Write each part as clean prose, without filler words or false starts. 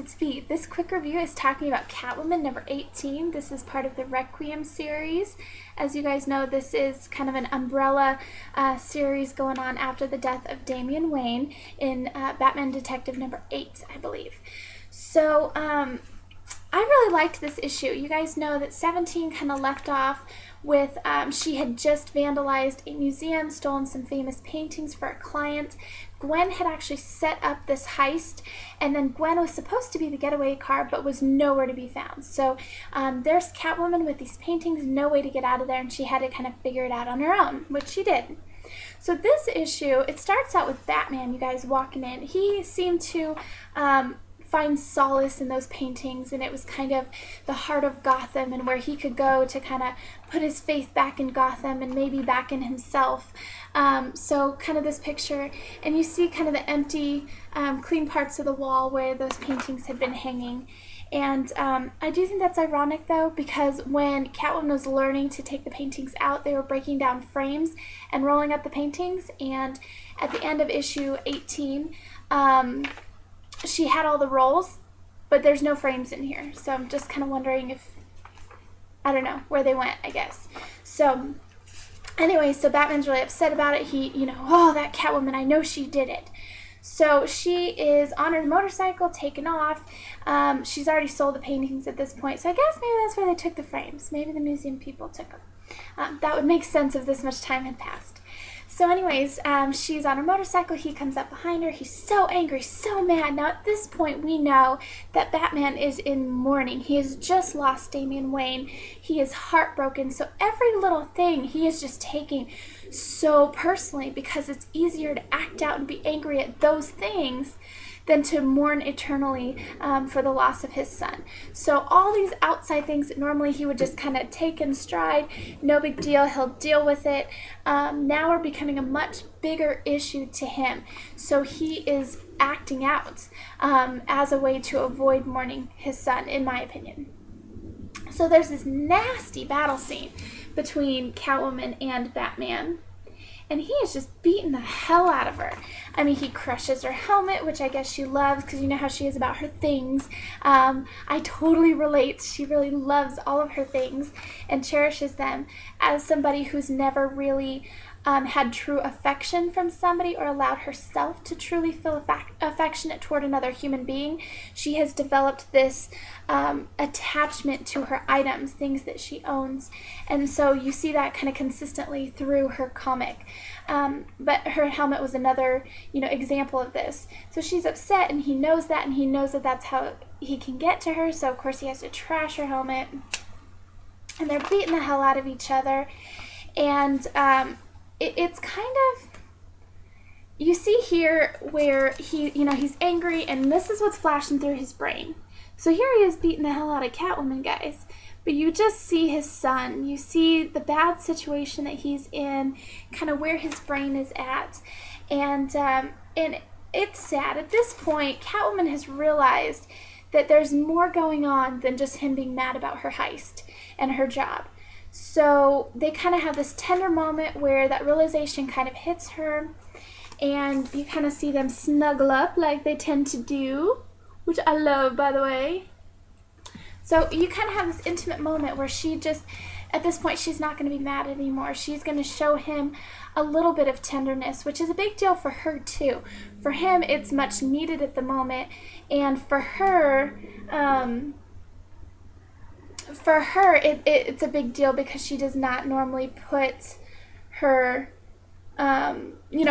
it's be. This quick review is talking about Catwoman number 18. This is part of the Requiem series. As you guys know, this is kind of an umbrella series going on after the death of Damian Wayne in Batman Detective number 8, I believe. So, I really liked this issue. You guys know that 17 kind of left off with she had just vandalized a museum, stolen some famous paintings for a client. Gwen had actually set up this heist, and then Gwen was supposed to be the getaway car but was nowhere to be found. So there's Catwoman with these paintings, no way to get out of there, and she had to kind of figure it out on her own, which she did. So this issue, it starts out with Batman, you guys, walking in. He seemed to find solace in those paintings, and it was kind of the heart of Gotham and where he could go to kind of put his faith back in Gotham and maybe back in himself. So kind of this picture, and you see kind of the empty, clean parts of the wall where those paintings had been hanging. And I do think that's ironic, though, because when Catwoman was learning to take the paintings out, they were breaking down frames and rolling up the paintings, and at the end of issue 18, she had all the rolls, but there's no frames in here. So I'm just kind of wondering if, I don't know, where they went, I guess. So anyway, so Batman's really upset about it. He, oh, that Catwoman, I know she did it. So she is on her motorcycle, taken off. She's already sold the paintings at this point. So I guess maybe that's where they took the frames. Maybe the museum people took them. That would make sense if this much time had passed. So anyways, she's on her motorcycle. He comes up behind her. He's so angry, so mad. Now at this point, we know that Batman is in mourning. He has just lost Damian Wayne. He is heartbroken. So every little thing he is just taking so personally, because it's easier to act out and be angry at those things than to mourn eternally for the loss of his son. So all these outside things that normally he would just kind of take in stride, no big deal, he'll deal with it, now are becoming a much bigger issue to him. So he is acting out as a way to avoid mourning his son, in my opinion. So there's this nasty battle scene between Catwoman and Batman, and he is just beating the hell out of her. I mean, he crushes her helmet, which I guess she loves, because you know how she is about her things. I totally relate. She really loves all of her things and cherishes them. As somebody who's never really had true affection from somebody or allowed herself to truly feel affectionate toward another human being, she has developed this attachment to her items, things that she owns. And so you see that kind of consistently through her comic. But her helmet was another, example of this. So she's upset, and he knows that, and he knows that that's how he can get to her. So of course he has to trash her helmet, and they're beating the hell out of each other. And it's kind of, you see here where he's angry, and this is what's flashing through his brain. So here he is beating the hell out of Catwoman, guys. But you just see his son. You see the bad situation that he's in, kind of where his brain is at. And it's sad. At this point, Catwoman has realized that there's more going on than just him being mad about her heist and her job. So they kind of have this tender moment where that realization kind of hits her, and you kind of see them snuggle up like they tend to do, which I love, by the way. So you kind of have this intimate moment where she just, at this point, she's not going to be mad anymore. She's going to show him a little bit of tenderness, which is a big deal for her too. For him, it's much needed at the moment, and for her, it's a big deal because she does not normally put her,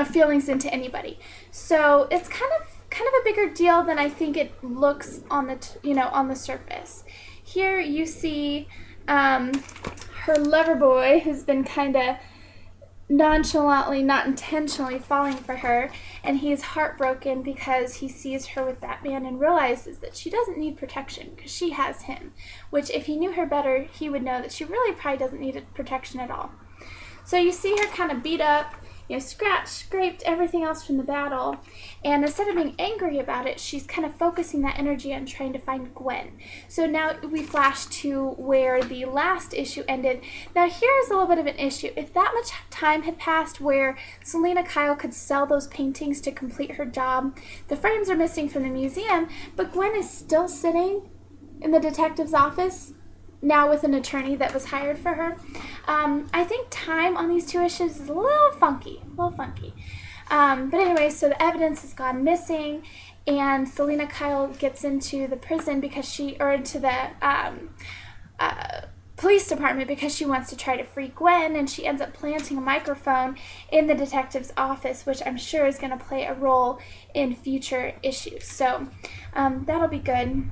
feelings into anybody. So it's kind of a bigger deal than I think it looks on the surface. Here you see her lover boy, who's been kind of nonchalantly, not intentionally falling for her, and he is heartbroken because he sees her with Batman and realizes that she doesn't need protection because she has him, which if he knew her better, he would know that she really probably doesn't need protection at all. So you see her kind of beat up, scraped everything else from the battle. And instead of being angry about it, she's kind of focusing that energy on trying to find Gwen. So now we flash to where the last issue ended. Now here's a little bit of an issue. If that much time had passed where Selina Kyle could sell those paintings to complete her job, the frames are missing from the museum, but Gwen is still sitting in the detective's office, now with an attorney that was hired for her. I think time on these 2 issues is a little funky, but anyway, so the evidence has gone missing, and Selina Kyle gets into the prison into the police department because she wants to try to free Gwen, and she ends up planting a microphone in the detective's office, which I'm sure is going to play a role in future issues. So that'll be good.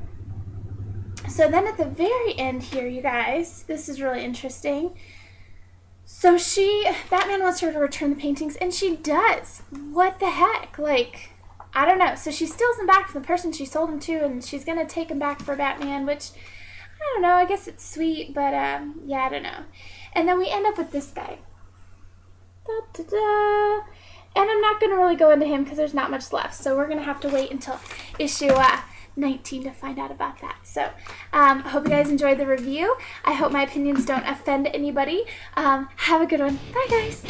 So then at the very end here, you guys, this is really interesting. So Batman wants her to return the paintings, and she does. What the heck? Like, I don't know. So she steals them back from the person she sold them to, and she's going to take them back for Batman, which, I don't know. I guess it's sweet, but, yeah, I don't know. And then we end up with this guy. Da-da-da. And I'm not going to really go into him because there's not much left. So we're going to have to wait until issue 19 to find out about that. So I hope you guys enjoyed the review. I hope my opinions don't offend anybody. Have a good one. Bye, guys.